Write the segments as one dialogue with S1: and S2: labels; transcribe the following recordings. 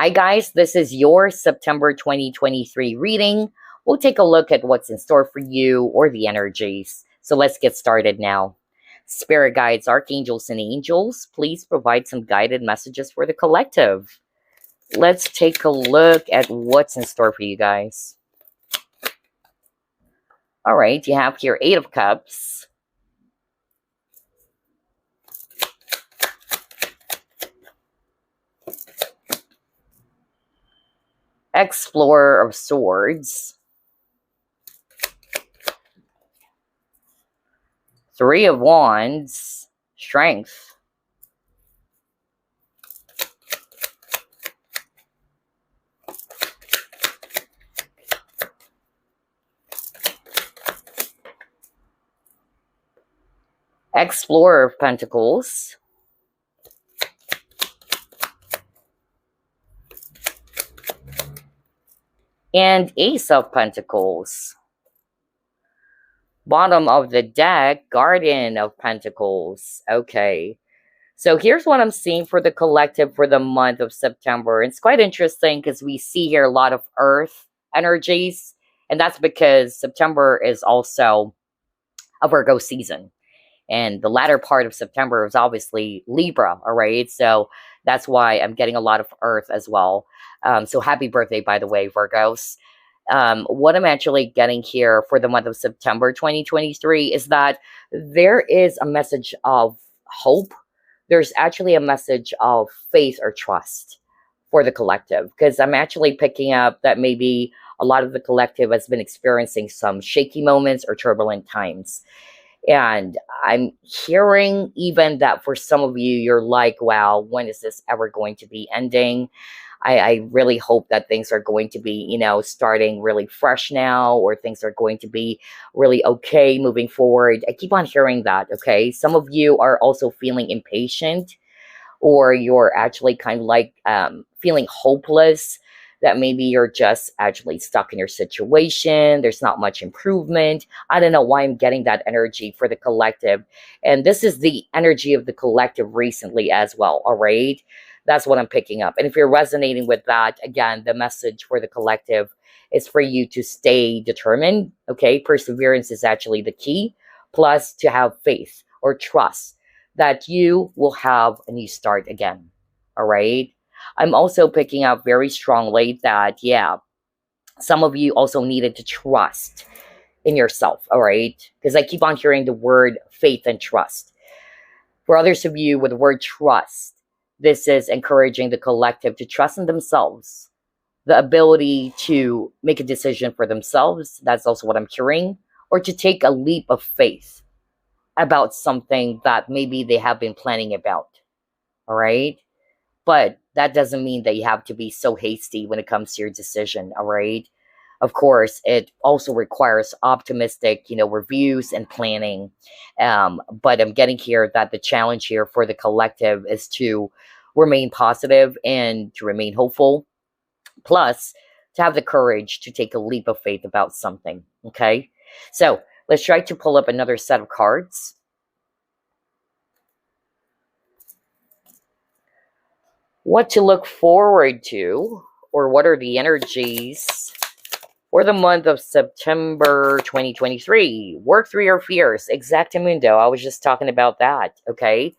S1: Hi guys, this is your September 2023 reading. We'll take a look at what's in store for you or the energies. So let's get started now. Spirit guides, archangels, and angels, please provide some guided messages for the collective. Let's take a look at what's in store for you guys. All right, you have here 8 of Cups. Explorer of Swords. 3 of Wands. Strength. Explorer of Pentacles. And Ace of Pentacles. Bottom of the deck, Guardian of Pentacles. Okay. So here's what I'm seeing for the collective for the month of September. It's quite interesting because we see here a lot of Earth energies. And that's because September is also a Virgo season. And the latter part of September is obviously Libra, all right? So that's why I'm getting a lot of Earth as well. So happy birthday, by the way, Virgos. What I'm actually getting here for the month of September 2023 is that there is a message of hope. There's actually a message of faith or trust for the collective, because I'm actually picking up that maybe a lot of the collective has been experiencing some shaky moments or turbulent times. And I'm hearing even that for some of you, you're like, wow, when is this ever going to be ending? I really hope that things are going to be, starting really fresh now, or things are going to be really okay moving forward. I keep on hearing that, okay? Some of you are also feeling impatient, or you're actually kind of like feeling hopeless, that maybe you're just actually stuck in your situation. There's not much improvement. I don't know why I'm getting that energy for the collective. And this is the energy of the collective recently as well, all right? That's what I'm picking up. And if you're resonating with that, again, the message for the collective is for you to stay determined, okay? Perseverance is actually the key, plus to have faith or trust that you will have a new start again, all right? I'm also picking up very strongly that, yeah, some of you also needed to trust in yourself, all right? Because I keep on hearing the word faith and trust. For others of you with the word trust, this is encouraging the collective to trust in themselves, the ability to make a decision for themselves. That's also what I'm hearing, or to take a leap of faith about something that maybe they have been planning about, all right? But that doesn't mean that you have to be so hasty when it comes to your decision, all right? Of course, it also requires optimistic, reviews and planning. But I'm getting here that the challenge here for the collective is to remain positive and to remain hopeful, plus to have the courage to take a leap of faith about something, okay? So let's try to pull up another set of cards. What to look forward to, or what are the energies for the month of September 2023? Work through your fears. Exactamundo. I was just talking about that, okay?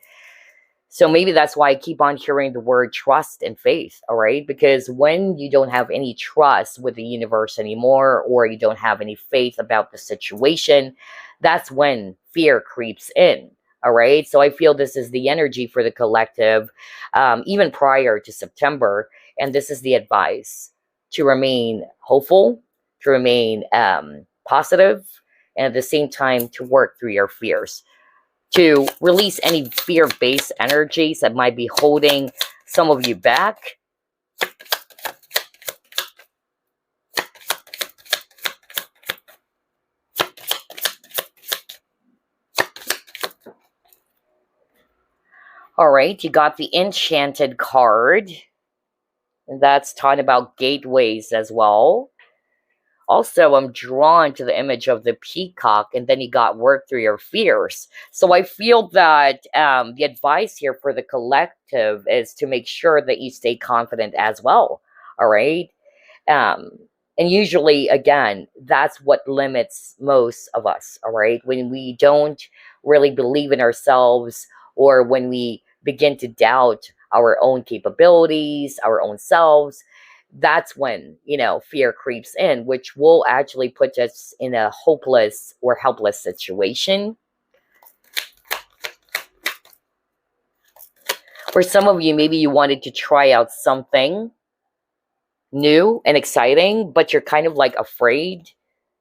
S1: So maybe that's why I keep on hearing the word trust and faith, all right? Because when you don't have any trust with the universe anymore, or you don't have any faith about the situation, that's when fear creeps in, all right? So I feel this is the energy for the collective, even prior to September. And this is the advice: to remain hopeful, to remain positive, and at the same time to work through your fears, to release any fear-based energies that might be holding some of you back. All right, you got the Enchanted card. And that's talking about gateways as well. Also, I'm drawn to the image of the peacock, and then you got work through your fears. So I feel that the advice here for the collective is to make sure that you stay confident as well. All right. Um, and usually, again, that's what limits most of us. All right. When we don't really believe in ourselves, or when we begin to doubt our own capabilities, our own selves, that's when, fear creeps in, which will actually put us in a hopeless or helpless situation. For some of you, maybe you wanted to try out something new and exciting, but you're kind of like afraid.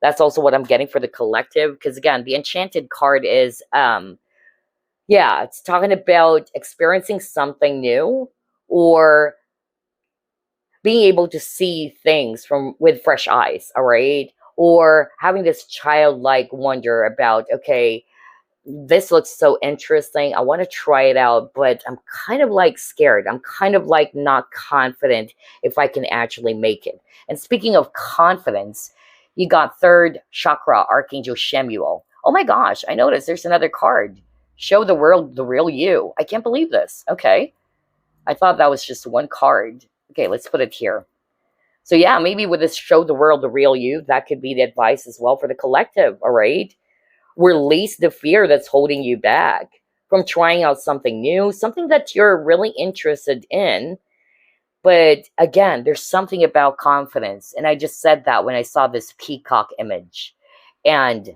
S1: That's also what I'm getting for the collective. Because again, the enchanted card is, yeah, it's talking about experiencing something new, or being able to see things from with fresh eyes, all right? Or having this childlike wonder about, okay, this looks so interesting. I want to try it out, but I'm kind of like scared. I'm kind of like not confident if I can actually make it. And speaking of confidence, you got third chakra, Archangel Shemuel. Oh my gosh, I noticed there's another card. Show the world the real you. I can't believe this. Okay. I thought that was just one card. Okay, let's put it here. So yeah, maybe with this show the world the real you, that could be the advice as well for the collective, all right? Release the fear that's holding you back from trying out something new, something that you're really interested in. But again, there's something about confidence. And I just said that when I saw this peacock image. And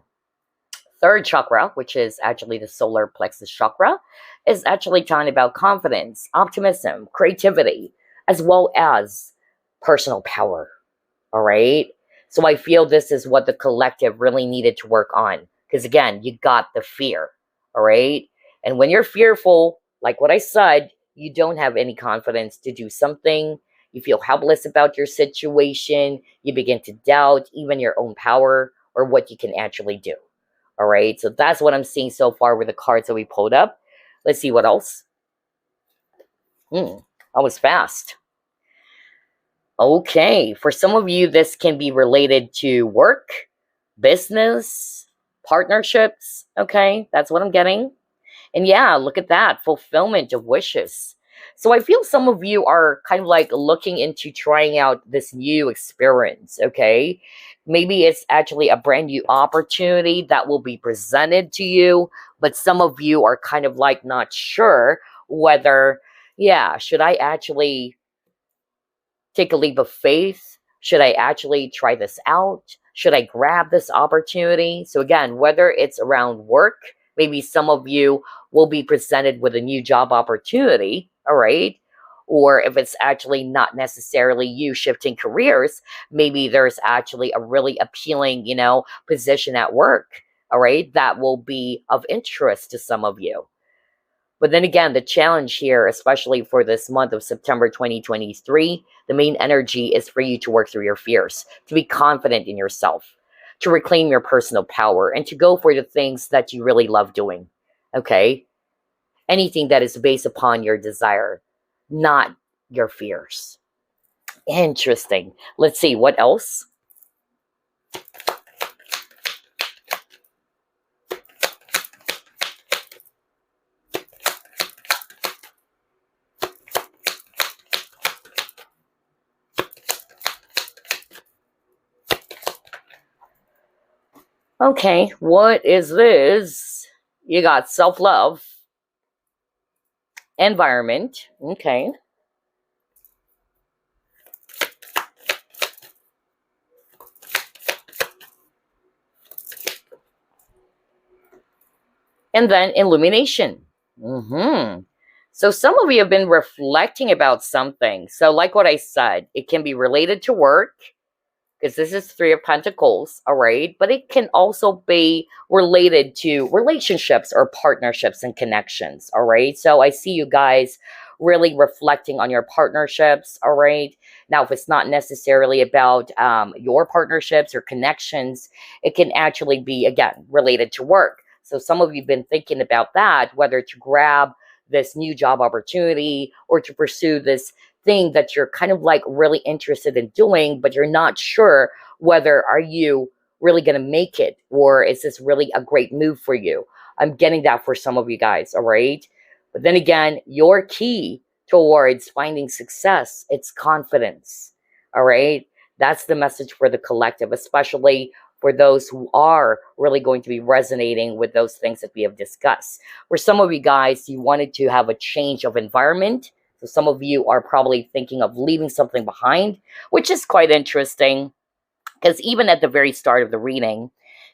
S1: third chakra, which is actually the solar plexus chakra, is actually talking about confidence, optimism, creativity, as well as personal power. All right. So I feel this is what the collective really needed to work on. Because again, you got the fear. All right. And when you're fearful, like what I said, you don't have any confidence to do something. You feel helpless about your situation. You begin to doubt even your own power or what you can actually do. All right. So that's what I'm seeing so far with the cards that we pulled up. Let's see what else. That was fast. Okay, for some of you, this can be related to work, business, partnerships. Okay, that's what I'm getting. And yeah, look at that fulfillment of wishes. So I feel some of you are kind of like looking into trying out this new experience. Okay, maybe it's actually a brand new opportunity that will be presented to you, but some of you are kind of like not sure whether, yeah, should I actually take a leap of faith? Should I actually try this out? Should I grab this opportunity? So, again, whether it's around work, maybe some of you will be presented with a new job opportunity, all right? Or if it's actually not necessarily you shifting careers, maybe there's actually a really appealing, position at work, all right, that will be of interest to some of you. But then again, the challenge here, especially for this month of September 2023, the main energy is for you to work through your fears, to be confident in yourself, to reclaim your personal power, and to go for the things that you really love doing. Okay? Anything that is based upon your desire, not your fears. Interesting. Let's see, what else? Okay, what is this? You got self-love, environment, okay. And then illumination. So some of you have been reflecting about something. So like what I said, it can be related to work, because this is Three of Pentacles, all right? But it can also be related to relationships or partnerships and connections, all right? So I see you guys really reflecting on your partnerships, all right? Now, if it's not necessarily about your partnerships or connections, it can actually be, again, related to work. So some of you have been thinking about that, whether to grab this new job opportunity or to pursue this thing that you're kind of like really interested in doing, but you're not sure whether are you really going to make it, or is this really a great move for you? I'm getting that for some of you guys, all right? But then again, your key towards finding success, it's confidence, all right? That's the message for the collective, especially for those who are really going to be resonating with those things that we have discussed. For some of you guys, you wanted to have a change of environment. So some of you are probably thinking of leaving something behind, which is quite interesting, because even at the very start of the reading,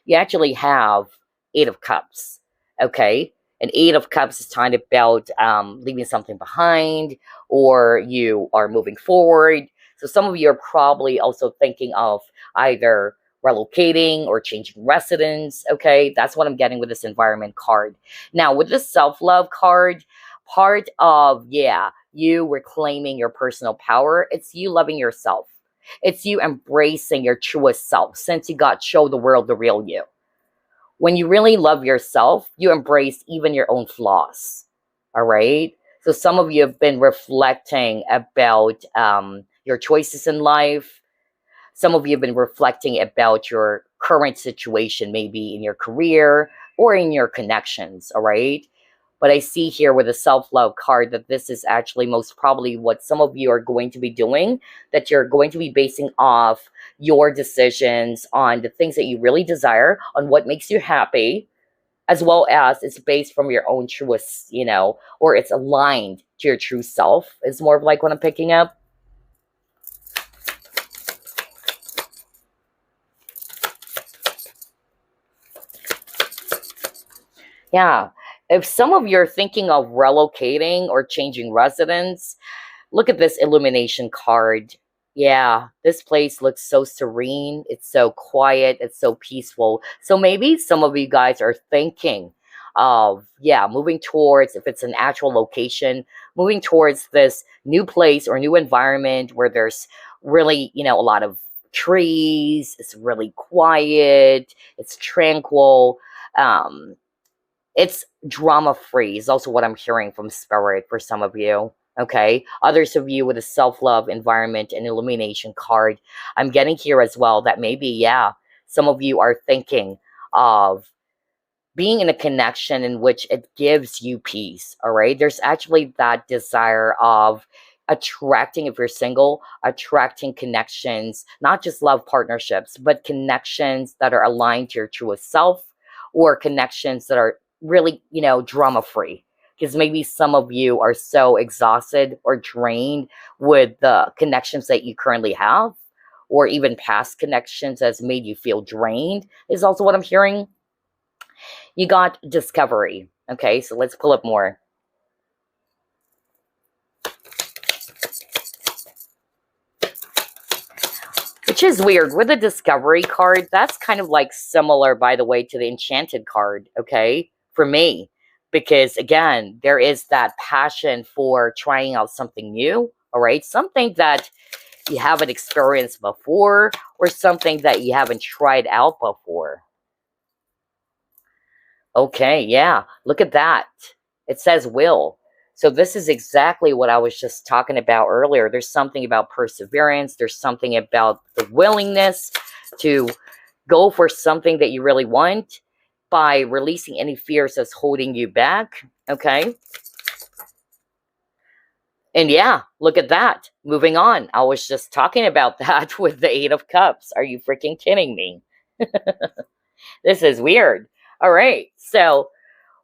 S1: you actually have Eight of Cups. Okay. And Eight of Cups is talking about leaving something behind, or you are moving forward. So some of you are probably also thinking of either relocating or changing residence. Okay. That's what I'm getting with this environment card. Now, with this self-love card, part of, yeah, you reclaiming your personal power, it's you loving yourself. It's you embracing your truest self, since you got show the world the real you. When you really love yourself, you embrace even your own flaws. All right. So some of you have been reflecting about your choices in life. Some of you have been reflecting about your current situation, maybe in your career or in your connections. All right. But I see here with the self-love card that this is actually most probably what some of you are going to be doing, that you're going to be basing off your decisions on the things that you really desire, on what makes you happy, as well as it's based from your own truest, or it's aligned to your true self, is more of like what I'm picking up. Yeah. If some of you are thinking of relocating or changing residence, look at this illumination card. Yeah, this place looks so serene. It's so quiet. It's so peaceful. So maybe some of you guys are thinking of, yeah, moving towards, if it's an actual location, moving towards this new place or new environment where there's really, a lot of trees. It's really quiet. It's tranquil. Um, it's drama free is also what I'm hearing from spirit for some of you. Okay. Others of you with a self-love environment and illumination card, I'm getting here as well that maybe, yeah, some of you are thinking of being in a connection in which it gives you peace. All right. There's actually that desire of attracting, if you're single, attracting connections, not just love partnerships, but connections that are aligned to your truest self, or connections that are really, drama free. Because maybe some of you are so exhausted or drained with the connections that you currently have, or even past connections has made you feel drained, is also what I'm hearing. You got discovery. Okay, so let's pull up more. Which is weird. With the discovery card, that's kind of like similar, by the way, to the enchanted card, okay? For me. Because again, there is that passion for trying out something new, all right? Something that you haven't experienced before, or something that you haven't tried out before. Okay, yeah, look at that. It says will. So this is exactly what I was just talking about earlier. There's something about perseverance. There's something about the willingness to go for something that you really want by releasing any fears that's holding you back. Okay. And yeah, look at that. Moving on. I was just talking about that with the Eight of Cups. Are you freaking kidding me? This is weird. All right. So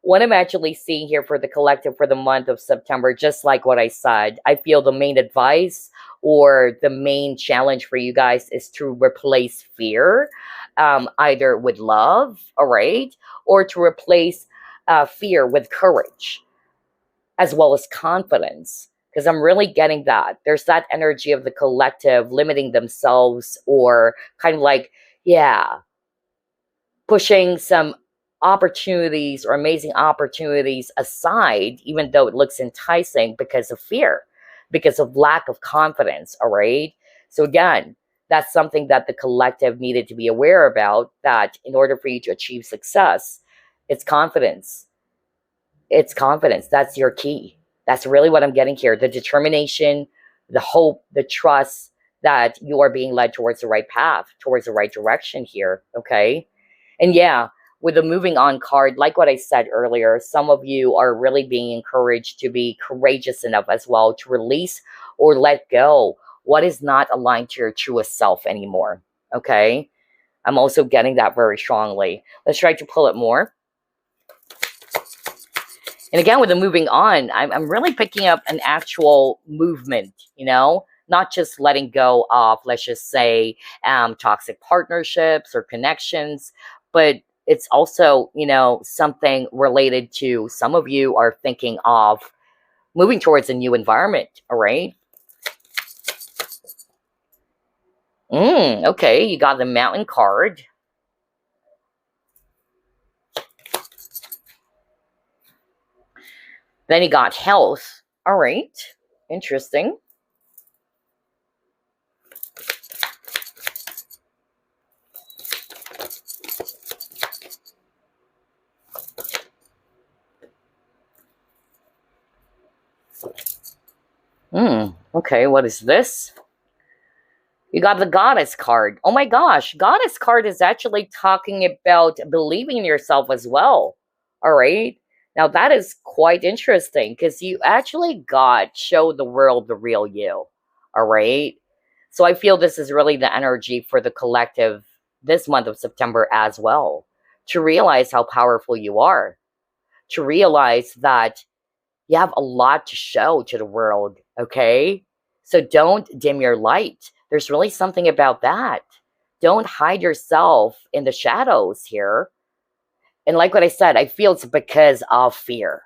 S1: what I'm actually seeing here for the collective for the month of September, just like what I said, I feel the main advice or the main challenge for you guys is to replace fear, either with love, all right, or to replace fear with courage, as well as confidence. Because I'm really getting that. There's that energy of the collective limiting themselves, or kind of like, yeah, pushing some opportunities or amazing opportunities aside, even though it looks enticing, because of fear, because of lack of confidence. All right. So again, that's something that the collective needed to be aware about, that in order for you to achieve success, it's confidence. It's confidence. That's your key. That's really what I'm getting here. The determination, the hope, the trust, that you are being led towards the right path, towards the right direction here. Okay. And yeah, with the moving on card, like what I said earlier, some of you are really being encouraged to be courageous enough as well to release or let go what is not aligned to your truest self anymore. Okay. I'm also getting that very strongly. Let's try to pull it more. And again, with the moving on, I'm really picking up an actual movement, not just letting go of, let's just say, toxic partnerships or connections, but it's also, something related to some of you are thinking of moving towards a new environment, all right? Okay, you got the mountain card. Then you got health. All right, interesting. Okay, what is this? You got the goddess card. Oh my gosh, goddess card is actually talking about believing in yourself as well. All right. Now that is quite interesting because you actually got show the world the real you. All right. So I feel this is really the energy for the collective this month of September as well. To realize how powerful you are. To realize that you have a lot to show to the world. Okay. So don't dim your light. There's really something about that. Don't hide yourself in the shadows here. And like what I said, I feel it's because of fear.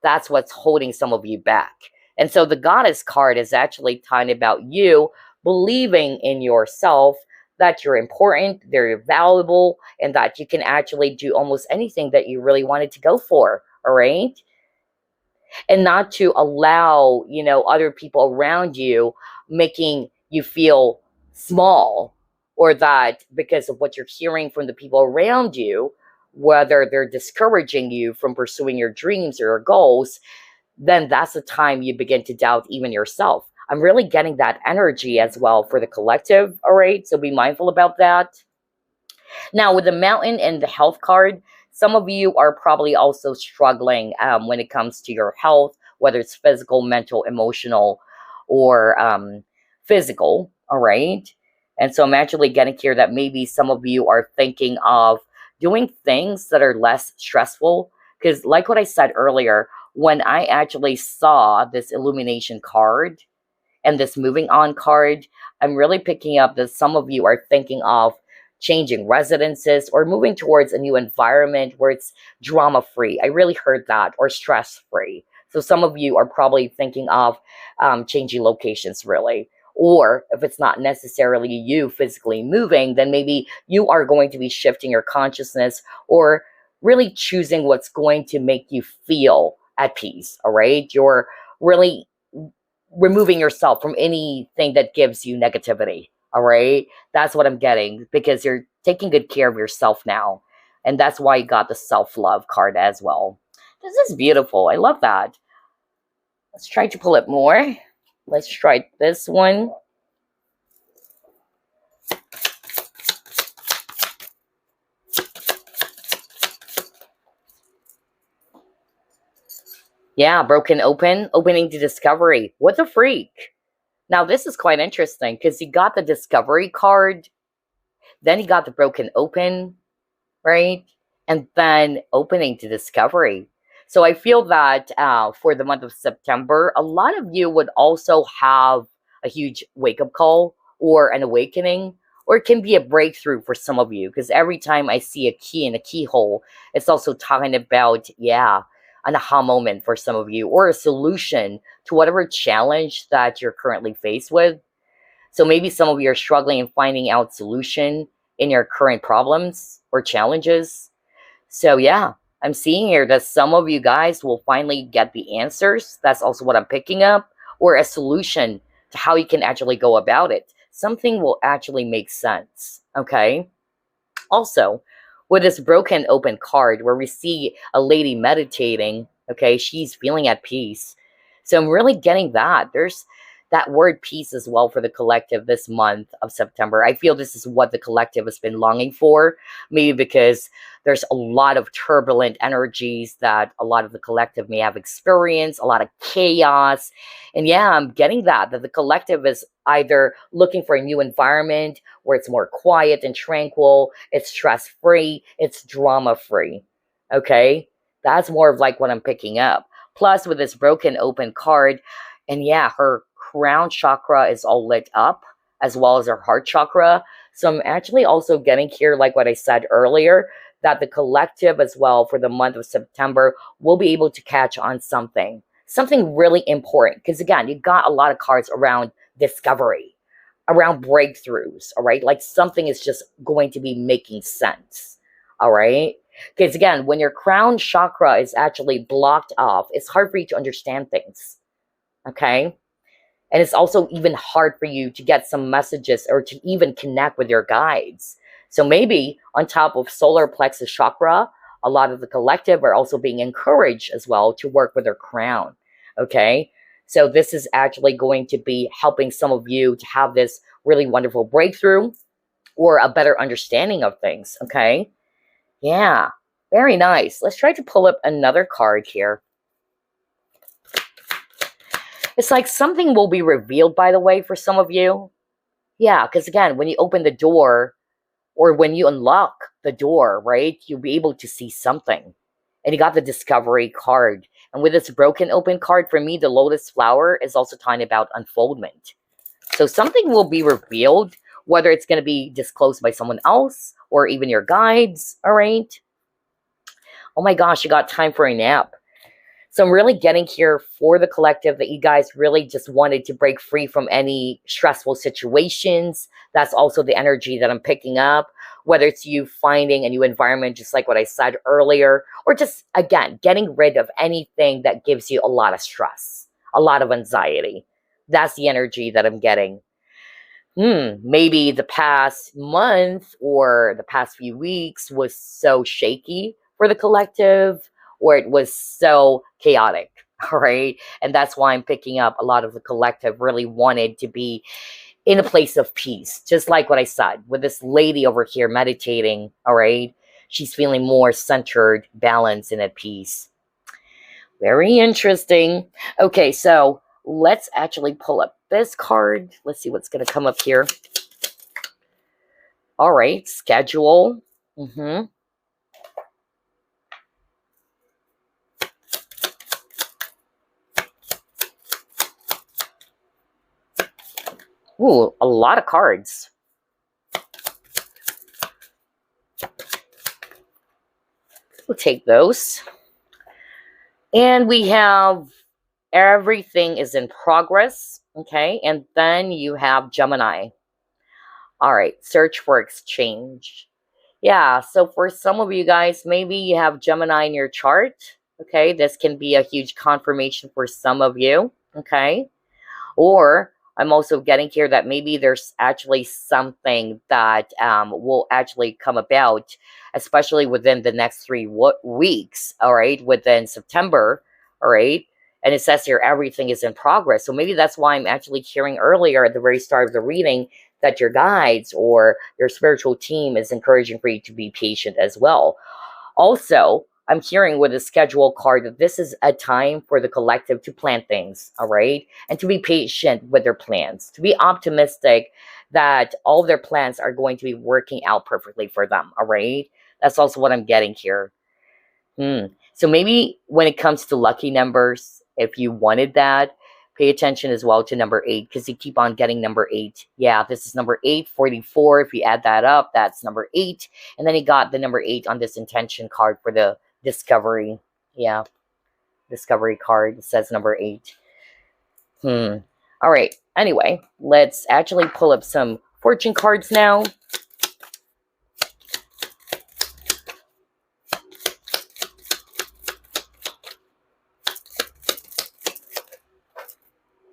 S1: That's what's holding some of you back. And so the goddess card is actually talking about you believing in yourself, that you're important, that you're valuable, and that you can actually do almost anything that you really wanted to go for. All right. And not to allow, other people around you making you feel small, or that because of what you're hearing from the people around you, whether they're discouraging you from pursuing your dreams or your goals, then that's the time you begin to doubt even yourself. I'm really getting that energy as well for the collective. All right. So be mindful about that. Now, with the mountain and the health card, some of you are probably also struggling when it comes to your health, whether it's physical, mental, emotional, or physical. All right. And so I'm actually getting here that maybe some of you are thinking of doing things that are less stressful. Because, like what I said earlier, when I actually saw this illumination card and this moving on card, I'm really picking up that some of you are thinking of changing residences or moving towards a new environment where it's drama free. I really heard that, or stress free. So some of you are probably thinking of changing locations, really. Or if it's not necessarily you physically moving, then maybe you are going to be shifting your consciousness or really choosing what's going to make you feel at peace. All right. You're really removing yourself from anything that gives you negativity. All right. That's what I'm getting, because you're taking good care of yourself now. And that's why you got the self-love card as well. This is beautiful. I love that. Let's try to pull it more. Let's try this one. Yeah, broken open, opening to discovery. What the freak? Now, this is quite interesting because you got the discovery card, then you got the broken open, right? And then opening to discovery. So I feel that for the month of September, a lot of you would also have a huge wake-up call or an awakening, or it can be a breakthrough for some of you, because every time I see a key in a keyhole, it's also talking about, an aha moment for some of you, or a solution to whatever challenge that you're currently faced with. So maybe some of you are struggling in finding out solution in your current problems or challenges. So yeah, I'm seeing here that some of you guys will finally get the answers. That's also what I'm picking up, or a solution to how you can actually go about it. Something will actually make sense. Okay. Also, with this broken open card where we see a lady meditating, okay, she's feeling at peace. So I'm really getting that. There's that word peace as well for the collective this month of September. I feel this is what the collective has been longing for, maybe because there's a lot of turbulent energies that a lot of the collective may have experienced, a lot of chaos. And yeah, I'm getting that the collective is either looking for a new environment where it's more quiet and tranquil, it's stress-free, it's drama-free. Okay? That's more of like what I'm picking up. Plus, with this broken open card, and yeah, her crown chakra is all lit up, as well as her heart chakra. So I'm actually also getting here, like what I said earlier, that the collective as well for the month of September will be able to catch on something really important. Because again, you got a lot of cards around discovery, around breakthroughs, all right? Like something is just going to be making sense, all right? Because again, when your crown chakra is actually blocked off, it's hard for you to understand things, okay? And it's also even hard for you to get some messages or to even connect with your guides. So maybe on top of solar plexus chakra, a lot of the collective are also being encouraged as well to work with their crown, okay? So this is actually going to be helping some of you to have this really wonderful breakthrough or a better understanding of things, okay? Yeah, very nice. Let's try to pull up another card here. It's like something will be revealed, by the way, for some of you. Yeah, because again, when you open the door or when you unlock the door, right, you'll be able to see something. And you got the discovery card. And with this broken open card, for me, the lotus flower is also talking about unfoldment. So something will be revealed, whether it's going to be disclosed by someone else or even your guides, all right? Oh my gosh, you got time for a nap. So I'm really getting here for the collective that you guys really just wanted to break free from any stressful situations. That's also the energy that I'm picking up, whether it's you finding a new environment, just like what I said earlier, or just, again, getting rid of anything that gives you a lot of stress, a lot of anxiety. That's the energy that I'm getting. Maybe the past month or the past few weeks was so shaky for the collective, or it was so chaotic, all right? And that's why I'm picking up a lot of the collective really wanted to be in a place of peace, just like what I said with this lady over here meditating, all right? She's feeling more centered, balanced, and at peace. Very interesting. Okay, so let's actually pull up this card. Let's see what's going to come up here. All right, schedule. Ooh, a lot of cards. We'll take those. And we have everything is in progress, okay? And then you have Gemini. All right, search for exchange. Yeah, so for some of you guys, maybe you have Gemini in your chart, okay? This can be a huge confirmation for some of you, okay? Or I'm also getting here that maybe there's actually something that will actually come about, especially within the next 3 weeks, all right, within September, all right? And it says here, everything is in progress. So maybe that's why I'm actually hearing earlier at the very start of the reading that your guides or your spiritual team is encouraging for you to be patient as well. Also, I'm hearing with the schedule card that this is a time for the collective to plan things, all right? And to be patient with their plans, to be optimistic that all their plans are going to be working out perfectly for them, all right? That's also what I'm getting here. So maybe when it comes to lucky numbers, if you wanted that, pay attention as well to number 8 because you keep on getting number 8. Yeah, this is number 8, 44. If you add that up, that's number 8. And then you got the number 8 on this intention card for the discovery. Yeah, discovery card. It says number 8. All right. Anyway, let's actually pull up some fortune cards now.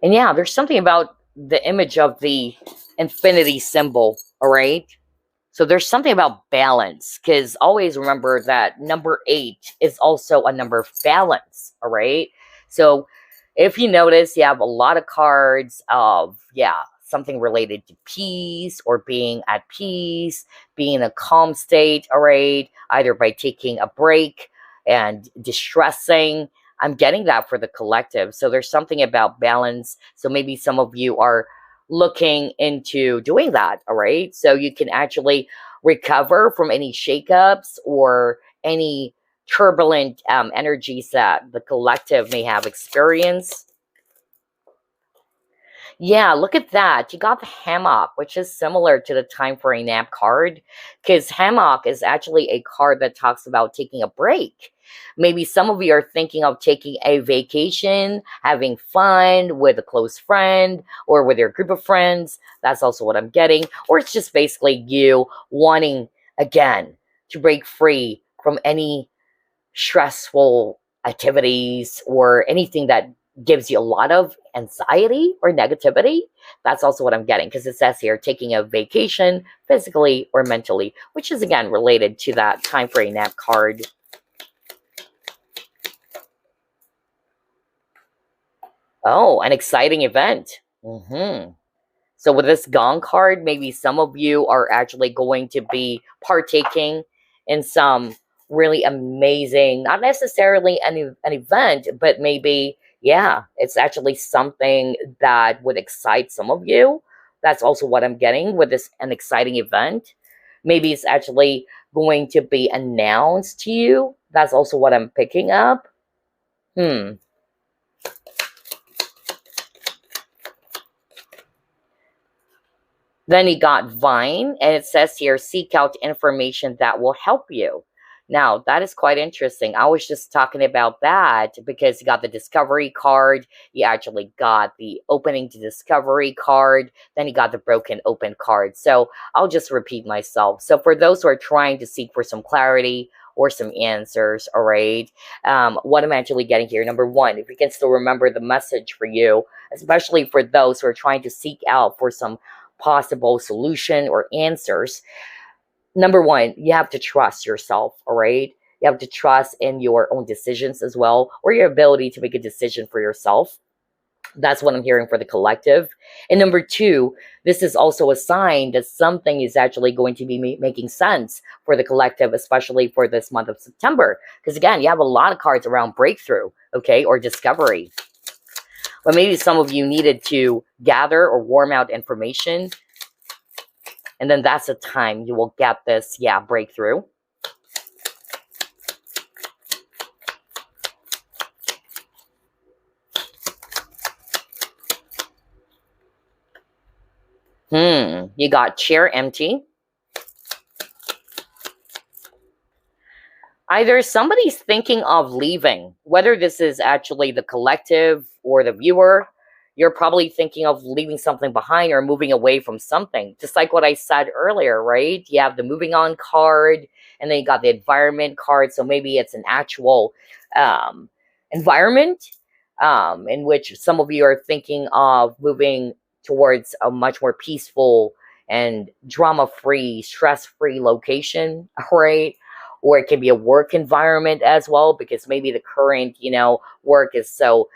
S1: And yeah, there's something about the image of the infinity symbol, all right? So there's something about balance, because always remember that number 8 is also a number of balance, all right? So If you notice, you have a lot of cards of, yeah, something related to peace or being at peace, being in a calm state, all right, either by taking a break and distressing. I'm getting that for the collective. So there's something about balance. So maybe some of you are looking into doing that, all right? So you can actually recover from any shakeups or any turbulent energies that the collective may have experienced. Yeah, look at that. You got the hammock, which is similar to the time for a nap card, because hammock is actually a card that talks about taking a break. Maybe some of you are thinking of taking a vacation, having fun with a close friend or with your group of friends. That's also what I'm getting. Or it's just basically you wanting, again, to break free from any stressful activities or anything that gives you a lot of anxiety or negativity. That's also what I'm getting, because it says here taking a vacation physically or mentally, which is again related to that time for a nap card. Oh, an exciting event. So with this gong card, maybe some of you are actually going to be partaking in some really amazing, not necessarily an event, but maybe, yeah, it's actually something that would excite some of you. That's also what I'm getting with this, an exciting event. Maybe it's actually going to be announced to you. That's also what I'm picking up. Hmm. Then you got Vine, and it says here, seek out information that will help you. Now, that is quite interesting. I was just talking about that because you got the Discovery card, you actually got the Opening to Discovery card, then you got the Broken Open card. So I'll just repeat myself. So for those who are trying to seek for some clarity or some answers, all right, what I'm actually getting here, number one, if you can still remember the message for you, especially for those who are trying to seek out for some possible solution or answers. Number one, you have to trust yourself, all right? You have to trust in your own decisions as well, or your ability to make a decision for yourself. That's what I'm hearing for the collective. And number two, this is also a sign that something is actually going to be making sense for the collective, especially for this month of September. Because again, you have a lot of cards around breakthrough, okay, or discovery. But maybe some of you needed to gather or warm out information. And then that's the time you will get this, yeah, breakthrough. You got chair empty. Either somebody's thinking of leaving, whether this is actually the collective or the viewer, you're probably thinking of leaving something behind or moving away from something. Just like what I said earlier, right? You have the moving on card, and then you got the environment card. So maybe it's an actual environment in which some of you are thinking of moving towards a much more peaceful and drama-free, stress-free location, right? Or it can be a work environment as well, because maybe the current, work is so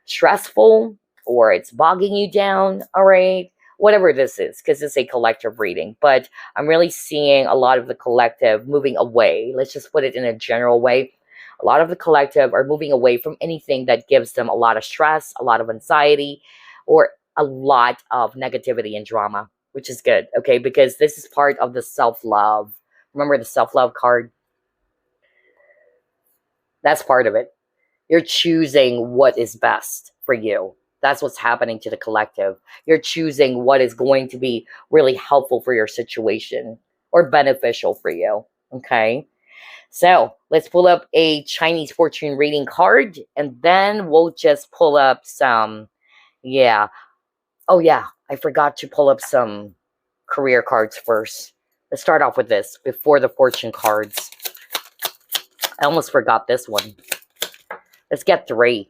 S1: stressful or it's bogging you down, all right? Whatever this is, because it's a collective reading. But I'm really seeing a lot of the collective moving away. Let's just put it in a general way. A lot of the collective are moving away from anything that gives them a lot of stress, a lot of anxiety, or a lot of negativity and drama, which is good, okay? Because this is part of the self-love. Remember the self-love card? That's part of it. You're choosing what is best for you. That's what's happening to the collective. You're choosing what is going to be really helpful for your situation or beneficial for you. Okay. So let's pull up a Chinese fortune reading card, and then we'll just pull up some, yeah. Oh, yeah. I forgot to pull up some career cards first. Let's start off with this before the fortune cards. I almost forgot this one. Let's get 3.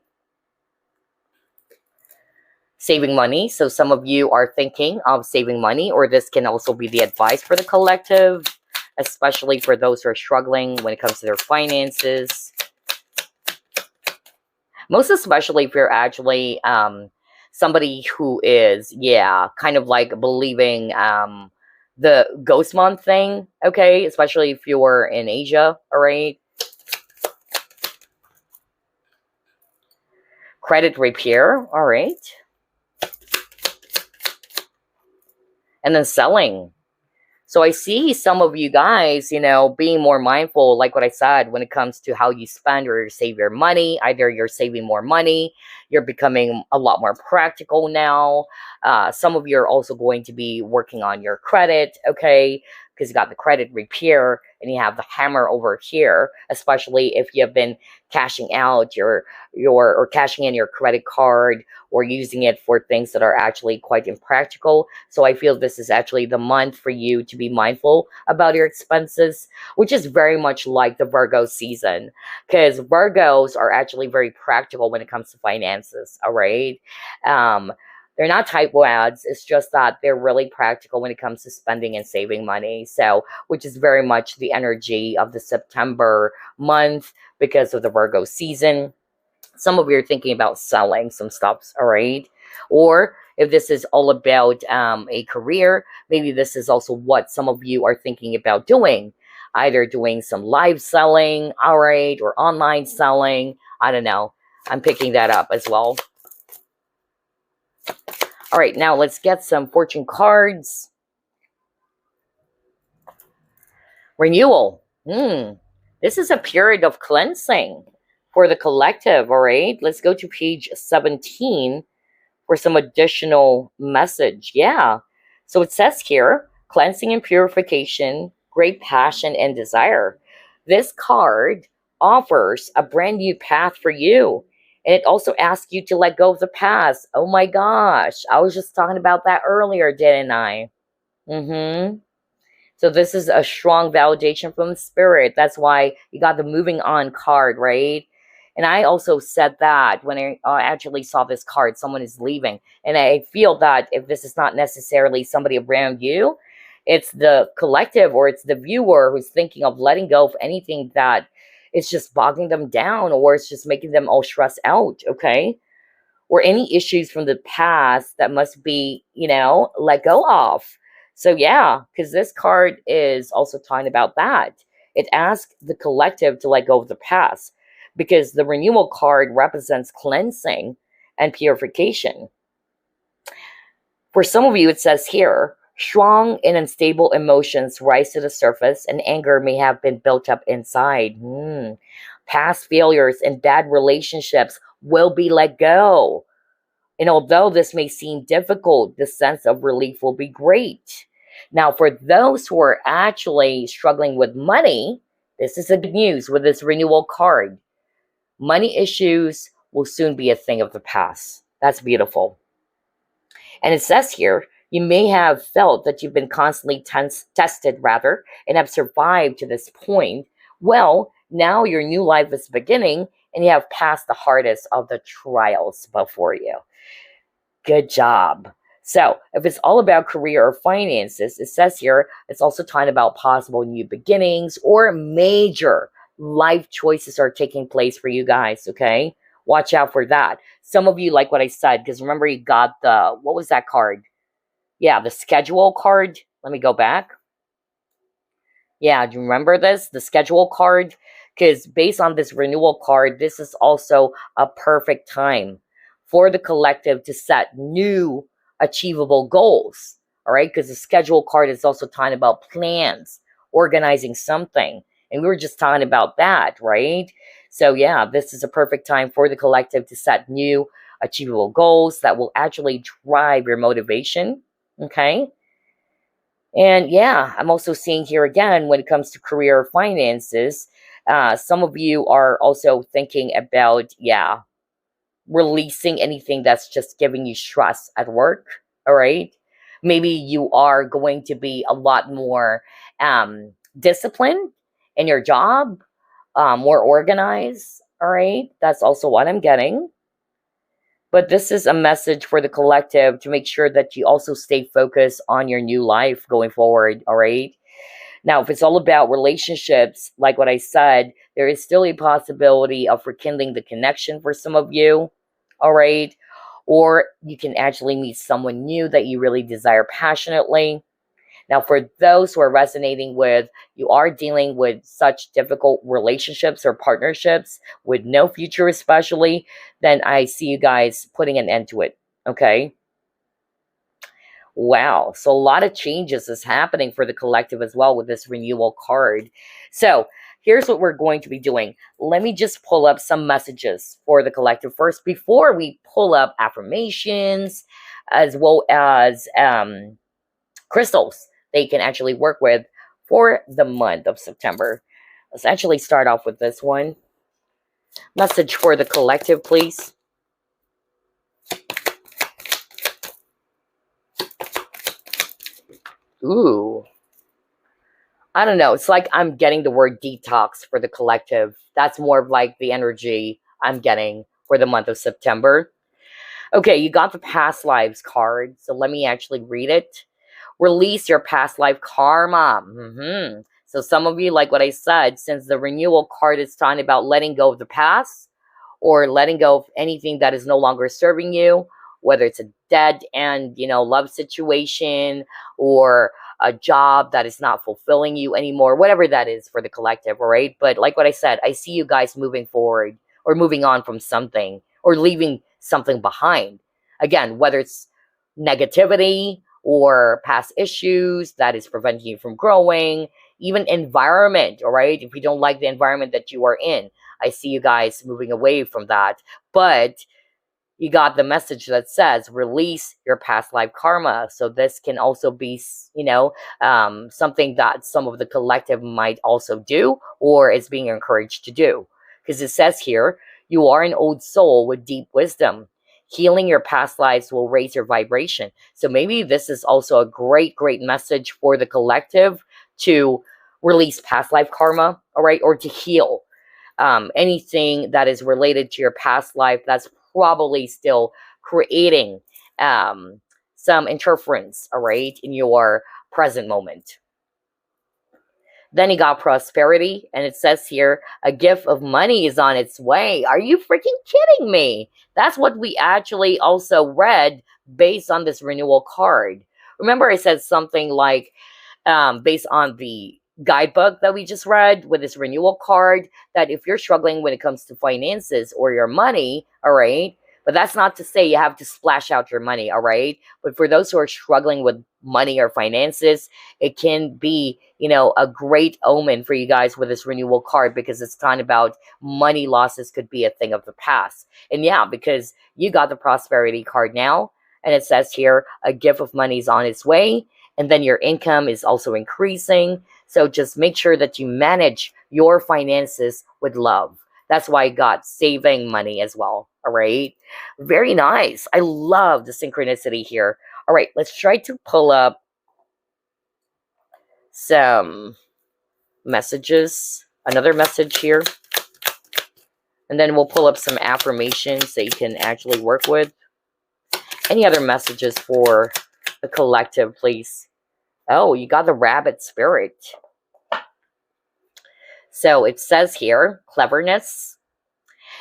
S1: Saving money. So some of you are thinking of saving money, or this can also be the advice for the collective, especially for those who are struggling when it comes to their finances. Most especially if you're actually somebody who is, yeah, kind of like believing the ghost month thing, okay? Especially if you're in Asia, all right? Credit repair, all right? And then selling. So I see some of you guys, being more mindful, like what I said, when it comes to how you spend or save your money. Either you're saving more money, you're becoming a lot more practical now. Some of you are also going to be working on your credit, okay? Because you got the credit repair and you have the hammer over here, especially if you have been cashing out your or cashing in your credit card or using it for things that are actually quite impractical. So I feel this is actually the month for you to be mindful about your expenses, which is very much like the Virgo season, because Virgos are actually very practical when it comes to finances, all right? Um, they're not tightwads. It's just that they're really practical when it comes to spending and saving money. So, which is very much the energy of the September month because of the Virgo season. Some of you are thinking about selling some stuff, all right? Or if this is all about a career, maybe this is also what some of you are thinking about doing. Either doing some live selling, all right, or online selling. I don't know. I'm picking that up as well. All right, now let's get some fortune cards. Renewal. This is a period of cleansing for the collective, all right? Let's go to page 17 for some additional message. Yeah. So it says here, cleansing and purification, great passion and desire. This card offers a brand new path for you. And it also asks you to let go of the past. Oh my gosh. I was just talking about that earlier, didn't I? So this is a strong validation from spirit. That's why you got the moving on card, right? And I also said that when I actually saw this card, someone is leaving. And I feel that if this is not necessarily somebody around you, it's the collective or it's the viewer who's thinking of letting go of anything that is just bogging them down or it's just making them all stressed out, okay? Or any issues from the past that must be, let go of. So yeah, because this card is also talking about that. It asks the collective to let go of the past because the renewal card represents cleansing and purification. For some of you, it says here, strong and unstable emotions rise to the surface and anger may have been built up inside. Past failures and bad relationships will be let go. And although this may seem difficult, the sense of relief will be great. Now, for those who are actually struggling with money, this is the good news with this renewal card. Money issues will soon be a thing of the past. That's beautiful. And it says here, you may have felt that you've been constantly tested, and have survived to this point. Well, now your new life is beginning, and you have passed the hardest of the trials before you. Good job. So if it's all about career or finances, it says here, it's also talking about possible new beginnings or major life choices are taking place for you guys, okay? Watch out for that. Some of you like what I said, because remember you got what was that card? Yeah, the schedule card. Let me go back. Yeah, do you remember this? The schedule card? Because based on this renewal card, this is also a perfect time for the collective to set new achievable goals. All right, because the schedule card is also talking about plans, organizing something. And we were just talking about that, right? So yeah, this is a perfect time for the collective to set new achievable goals that will actually drive your motivation. Okay. And yeah, I'm also seeing here again, when it comes to career finances, some of you are also thinking about, yeah, releasing anything that's just giving you stress at work. All right. Maybe you are going to be a lot more disciplined in your job, more organized. All right. That's also what I'm getting. But this is a message for the collective to make sure that you also stay focused on your new life going forward. All right. Now, if it's all about relationships, like what I said, there is still a possibility of rekindling the connection for some of you. All right. Or you can actually meet someone new that you really desire passionately. Now, for those who are resonating with, you are dealing with such difficult relationships or partnerships with no future, especially, then I see you guys putting an end to it. Okay. Wow. So a lot of changes is happening for the collective as well with this renewal card. So here's what we're going to be doing. Let me just pull up some messages for the collective first before we pull up affirmations as well as crystals they can actually work with for the month of September. Let's actually start off with this one. Message for the collective, please. Ooh. I don't know. It's like I'm getting the word detox for the collective. That's more of like the energy I'm getting for the month of September. Okay, you got the past lives card. So let me actually read it. Release your past life karma. So some of you, like what I said, since the renewal card is talking about letting go of the past or letting go of anything that is no longer serving you, whether it's a dead end, love situation or a job that is not fulfilling you anymore, whatever that is for the collective, all right? But like what I said, I see you guys moving forward or moving on from something or leaving something behind. Again, whether it's negativity or past issues that is preventing you from growing, even environment, all right? If you don't like the environment that you are in, I see you guys moving away from that. But you got the message that says release your past life karma. So this can also be, something that some of the collective might also do or is being encouraged to do. Because it says here, you are an old soul with deep wisdom. Healing your past lives will raise your vibration. So maybe this is also a great, great message for the collective to release past life karma, all right, or to heal anything that is related to your past life that's probably still creating some interference, all right, in your present moment. Then you got prosperity, and it says here, a gift of money is on its way. Are you freaking kidding me? That's what we actually also read based on this renewal card. Remember I said something like, based on the guidebook that we just read with this renewal card, that if you're struggling when it comes to finances or your money, all right, but that's not to say you have to splash out your money, all right? But for those who are struggling with money or finances, it can be, a great omen for you guys with this renewal card because it's talking about money losses could be a thing of the past. And yeah, because you got the prosperity card now, and it says here, a gift of money is on its way, and then your income is also increasing. So just make sure that you manage your finances with love. That's why I got saving money as well. All right. Very nice. I love the synchronicity here. All right. Let's try to pull up some messages. Another message here. And then we'll pull up some affirmations that you can actually work with. Any other messages for the collective, please? Oh, you got the rabbit spirit. So it says here, cleverness.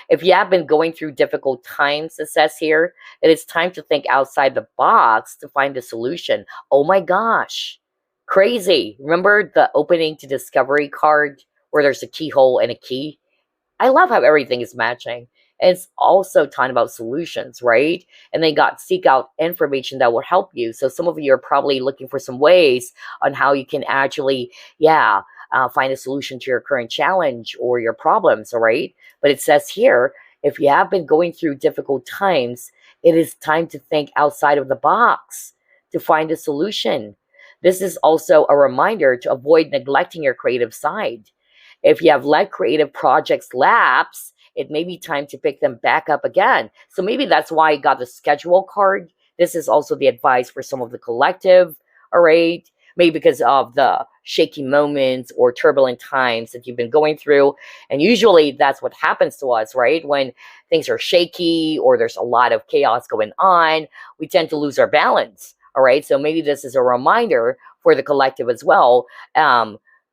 S1: If you have been going through difficult times, it says here, it is time to think outside the box to find a solution. Oh my gosh. Crazy. Remember the opening to discovery card where there's a keyhole and a key? I love how everything is matching. And it's also talking about solutions, right? And they got seek out information that will help you. So some of you are probably looking for some ways on how you can actually, find a solution to your current challenge or your problems, all right? But it says here, if you have been going through difficult times, it is time to think outside of the box to find a solution. This is also a reminder to avoid neglecting your creative side. If you have let creative projects lapse, it may be time to pick them back up again. So maybe that's why I got the schedule card. This is also the advice for some of the collective, all right? Maybe because of the shaky moments or turbulent times that you've been going through. And usually that's what happens to us, right? When things are shaky or there's a lot of chaos going on, we tend to lose our balance, all right? So maybe this is a reminder for the collective as well,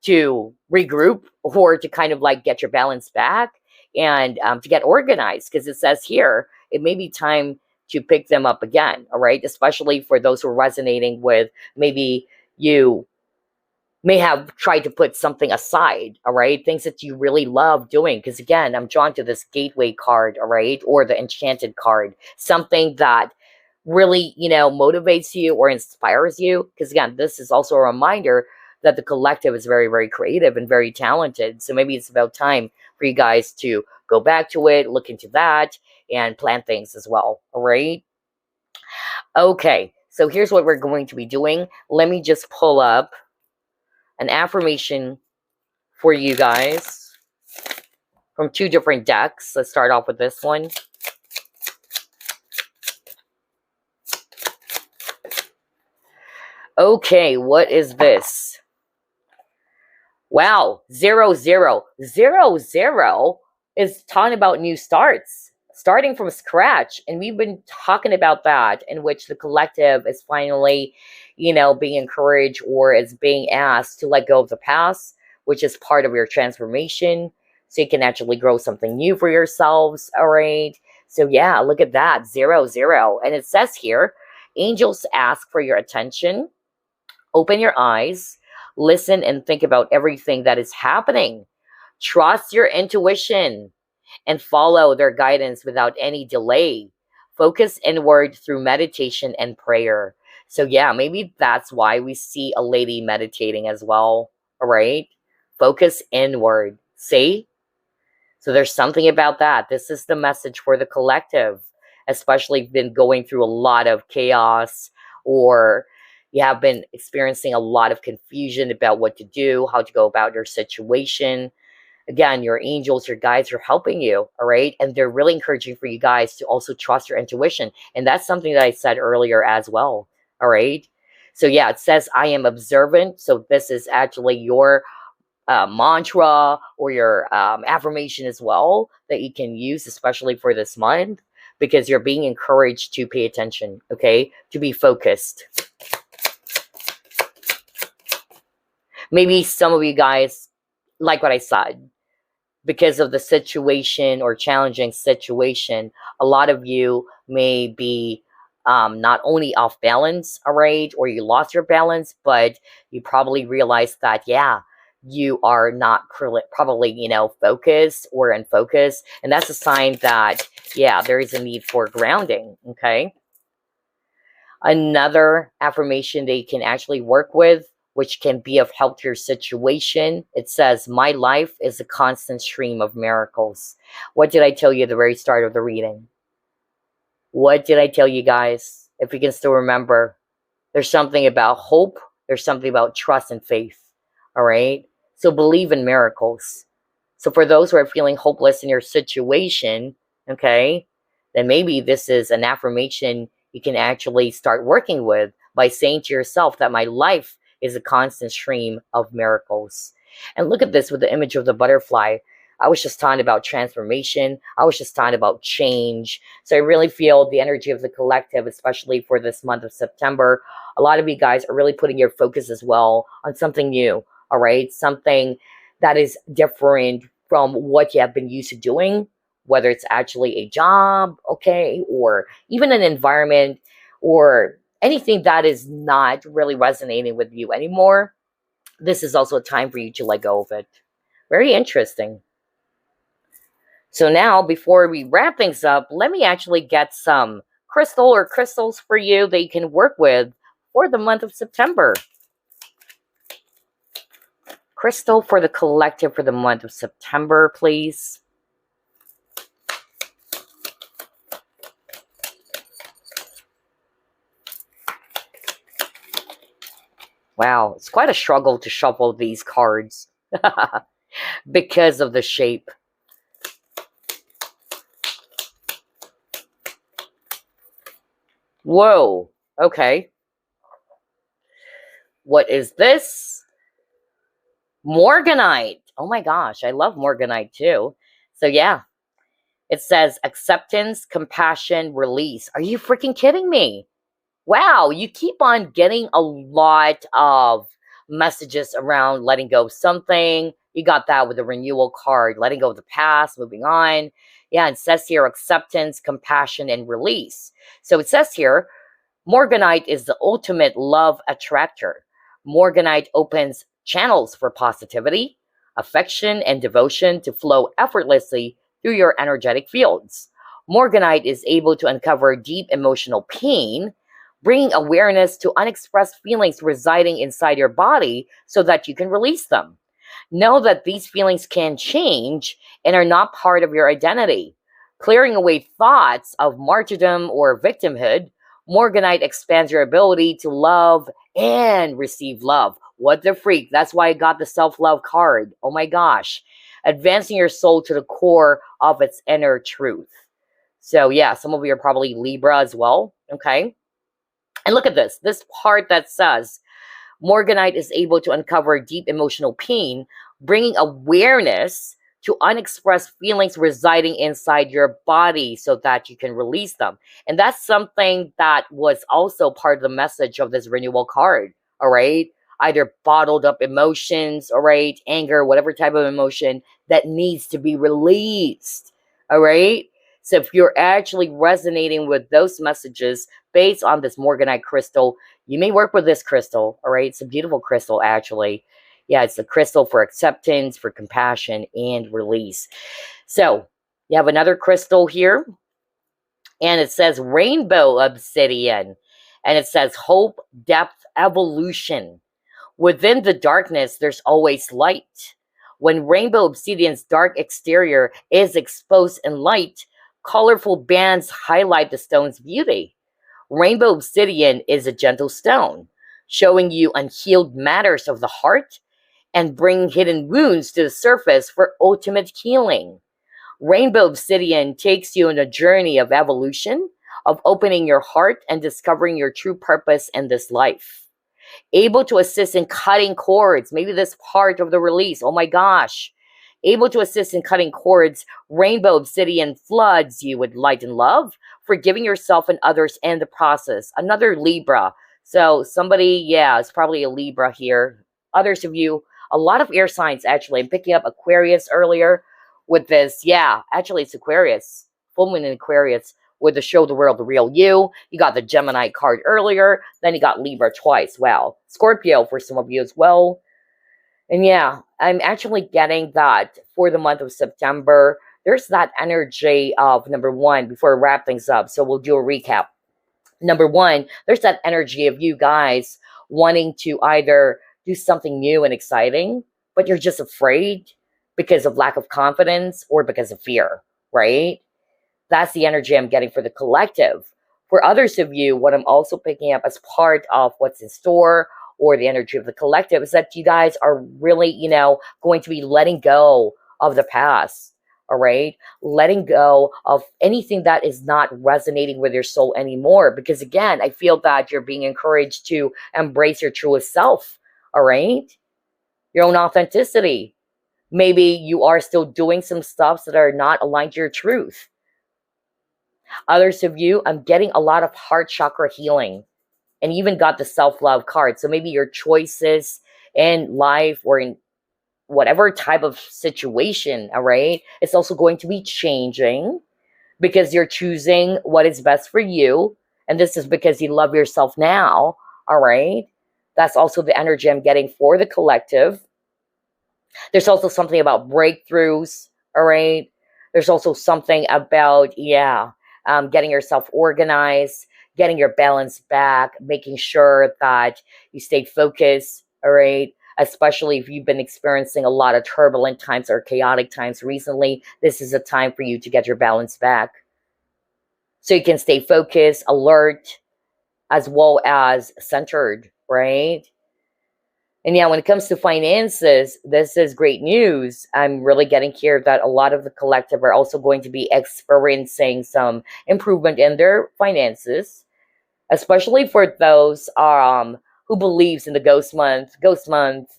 S1: to regroup or to kind of like get your balance back and to get organized, because it says here it may be time to pick them up again. All right, especially for those who are resonating with maybe you may have tried to put something aside, all right? Things that you really love doing. Because again, I'm drawn to this gateway card, all right? Or the enchanted card. Something that really, motivates you or inspires you. Because again, this is also a reminder that the collective is very, very creative and very talented. So maybe it's about time for you guys to go back to it, look into that, and plan things as well, all right? Okay, so here's what we're going to be doing. Let me just pull up an affirmation for you guys from 2 different decks. Let's start off with this one. Okay, what is this? Wow, 0, 0. 0, 0 is talking about new starts, starting from scratch. And we've been talking about that, in which the collective is finally, being encouraged or is being asked to let go of the past, which is part of your transformation. So you can actually grow something new for yourselves. All right. So yeah, look at that. 0, 0. And it says here, angels ask for your attention. Open your eyes, listen, and think about everything that is happening. Trust your intuition and follow their guidance without any delay. Focus inward through meditation and prayer. So yeah, maybe that's why we see a lady meditating as well. All right. Focus inward. See? So there's something about that. This is the message for the collective, especially if you've been going through a lot of chaos, or you have been experiencing a lot of confusion about what to do, how to go about your situation. Again, your angels, your guides are helping you, all right? And they're really encouraging for you guys to also trust your intuition. And that's something that I said earlier as well, all right? So yeah, it says, I am observant. So this is actually your mantra or your affirmation as well that you can use, especially for this month, because you're being encouraged to pay attention, okay? To be focused. Maybe some of you guys, like what I said, because of the situation or challenging situation, a lot of you may be not only off balance, all right, or you lost your balance, but you probably realized that, yeah, you are not probably, focused or in focus. And that's a sign that, yeah, there is a need for grounding, okay? Another affirmation that you can actually work with, which can be of help to your situation. It says, my life is a constant stream of miracles. What did I tell you at the very start of the reading? What did I tell you guys? If you can still remember, there's something about hope. There's something about trust and faith. All right. So believe in miracles. So for those who are feeling hopeless in your situation, okay, then maybe this is an affirmation you can actually start working with by saying to yourself that my life is a constant stream of miracles. And look at this with the image of the butterfly. I was just talking about transformation. I was just talking about change. So I really feel the energy of the collective, especially for this month of September. A lot of you guys are really putting your focus as well on something new, all right? Something that is different from what you have been used to doing, whether it's actually a job, okay, or even an environment, or anything that is not really resonating with you anymore. This is also a time for you to let go of it. Very interesting. So now, before we wrap things up, let me actually get some crystal or crystals for you that you can work with for the month of September. Crystal for the collective for the month of September, please. Wow, it's quite a struggle to shuffle these cards because of the shape. Whoa, okay. What is this? Morganite. Oh my gosh, I love Morganite too. So yeah, it says acceptance, compassion, release. Are you freaking kidding me? Wow, you keep on getting a lot of messages around letting go of something. You got that with the renewal card, letting go of the past, moving on. Yeah, it says here acceptance, compassion, and release. So it says here, Morganite is the ultimate love attractor. Morganite opens channels for positivity, affection, and devotion to flow effortlessly through your energetic fields. Morganite is able to uncover deep emotional pain, bringing awareness to unexpressed feelings residing inside your body so that you can release them. Know that these feelings can change and are not part of your identity. Clearing away thoughts of martyrdom or victimhood, Morganite expands your ability to love and receive love. What the freak? That's why I got the self love card. Oh my gosh. Advancing your soul to the core of its inner truth. So, yeah, some of you are probably Libra as well. Okay. And look at this part that says, Morganite is able to uncover deep emotional pain, bringing awareness to unexpressed feelings residing inside your body so that you can release them. And that's something that was also part of the message of this renewal card, all right? Either bottled up emotions, all right, anger, whatever type of emotion that needs to be released, all right? So if you're actually resonating with those messages based on this Morganite crystal, you may work with this crystal, all right? It's a beautiful crystal, actually. Yeah, it's a crystal for acceptance, for compassion, and release. So you have another crystal here, and it says rainbow obsidian, and it says hope, depth, evolution. Within the darkness, there's always light. When rainbow obsidian's dark exterior is exposed in light, colorful bands highlight the stone's beauty. Rainbow obsidian is a gentle stone, showing you unhealed matters of the heart and bringing hidden wounds to the surface for ultimate healing. Rainbow obsidian takes you on a journey of evolution, of opening your heart and discovering your true purpose in this life. Able to assist in cutting cords, maybe this part of the release, oh my gosh. Able to assist in cutting cords, rainbow obsidian floods you with light and love, forgiving yourself and others in the process. Another Libra. So somebody, yeah, it's probably a Libra here. Others of you, a lot of air signs actually. I'm picking up Aquarius earlier with this. Yeah, actually it's Aquarius. Full moon in Aquarius with the show the world the real you. You got the Gemini card earlier. Then you got Libra twice. Wow. Scorpio for some of you as well. And yeah, I'm actually getting that for the month of September. There's that energy of number one before I wrap things up. So we'll do a recap. Number one, there's that energy of you guys wanting to either do something new and exciting, but you're just afraid because of lack of confidence or because of fear, right? That's the energy I'm getting for the collective. For others of you, what I'm also picking up as part of what's in store or the energy of the collective is that you guys are really, going to be letting go of the past. All right. Letting go of anything that is not resonating with your soul anymore. Because again, I feel that you're being encouraged to embrace your truest self. All right. Your own authenticity. Maybe you are still doing some stuff that are not aligned to your truth. Others of you, I'm getting a lot of heart chakra healing and even got the self-love card. So maybe your choices in life or in whatever type of situation, all right, it's also going to be changing because you're choosing what is best for you. And this is because you love yourself now, all right? That's also the energy I'm getting for the collective. There's also something about breakthroughs, all right? There's also something about, getting yourself organized, getting your balance back, making sure that you stay focused, all right? Especially if you've been experiencing a lot of turbulent times or chaotic times recently, this is a time for you to get your balance back. So you can stay focused, alert, as well as centered, right? And yeah, when it comes to finances, this is great news. I'm really getting here that a lot of the collective are also going to be experiencing some improvement in their finances, especially for those who believes in the ghost month. Ghost month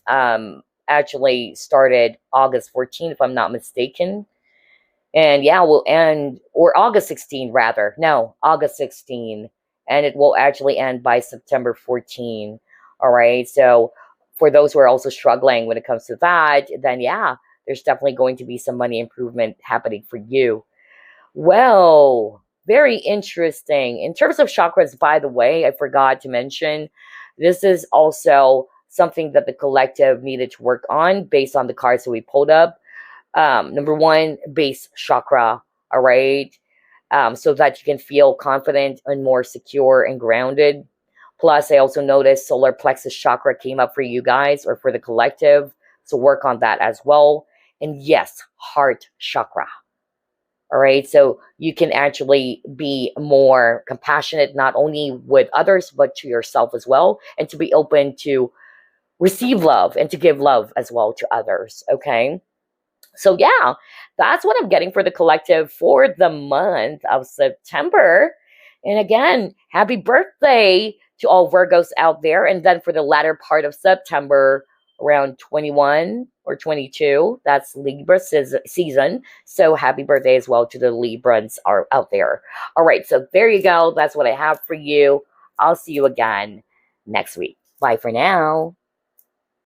S1: actually started August 14th, if I'm not mistaken. And yeah, will end, or August 16 rather. No, August 16. And it will actually end by September 14. All right. So for those who are also struggling when it comes to that, then yeah, there's definitely going to be some money improvement happening for you. Well, very interesting. In terms of chakras, by the way, I forgot to mention, this is also something that the collective needed to work on based on the cards that we pulled up. Number one, base chakra, all right? So that you can feel confident and more secure and grounded. Plus, I also noticed solar plexus chakra came up for you guys or for the collective. So work on that as well. And yes, heart chakra. All right. So you can actually be more compassionate, not only with others, but to yourself as well. And to be open to receive love and to give love as well to others. Okay. So yeah, that's what I'm getting for the collective for the month of September. And again, happy birthday to all Virgos out there. And then for the latter part of September, around 21 or 22, that's Libra season. So happy birthday as well to the Librans are out there. All right, so there you go. That's what I have for you. I'll see you again next week. Bye for now.